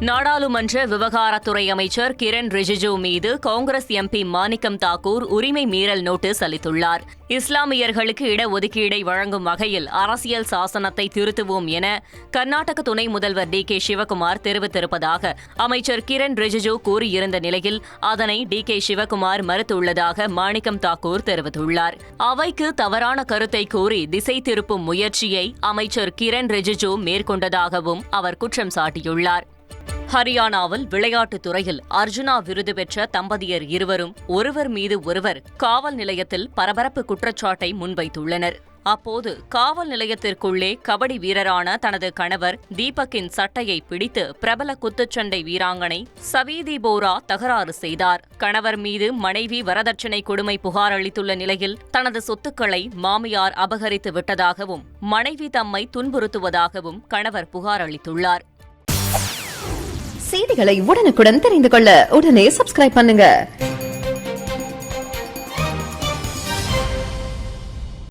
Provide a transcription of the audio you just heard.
நாடாளுமன்ற விவகாரத்துறை அமைச்சர் கிரண் ரிஜிஜு மீது காங்கிரஸ் எம்பி மாணிக்கம் தாக்கூர் உரிமை மீறல் நோட்டீஸ் அளித்துள்ளார். இஸ்லாமியர்களுக்கு இடஒதுக்கீடை வழங்கும் வகையில் அரசியல் சாசனத்தை திருத்துவோம் என கர்நாடக துணை முதல்வர் டி.கே. சிவகுமார் தெரிவித்திருப்பதாக அமைச்சர் கிரண் ரிஜிஜு கூறியிருந்த நிலையில் அதனை டி.கே. சிவகுமார் மறுத்துள்ளதாக மாணிக்கம் தாக்கூர் தெரிவித்துள்ளார். அவைக்கு தவறான கருத்தை கூறி திசை திருப்பும் முயற்சியை அமைச்சர் கிரண் ரிஜிஜு மேற்கொண்டதாகவும் அவர் குற்றம் சாட்டியுள்ளார். ஹரியானாவில் விளையாட்டுத் துறையில் அர்ஜுனா விருது பெற்ற தம்பதியர் இருவரும் ஒருவர் மீது ஒருவர் காவல் நிலையத்தில் பரபரப்பு குற்றச்சாட்டை முன்வைத்துள்ளனர். அப்போது காவல் நிலையத்திற்குள்ளே கபடி வீரரான தனது கணவர் தீபக்கின் சட்டையை பிடித்து பிரபல குத்துச்சண்டை வீராங்கனை சவீதி போரா தகராறு செய்தார். கணவர் மீது மனைவி வரதட்சணை கொடுமை புகார் அளித்துள்ள நிலையில் தனது சொத்துக்களை மாமியார் அபகரித்து விட்டதாகவும் மனைவி தம்மை துன்புறுத்துவதாகவும் கணவர் புகார் அளித்துள்ளார். செய்திகளை உடனுக்குடன் தெரிந்து கொள்ள உடனே சப்ஸ்கிரைப் பண்ணுங்க.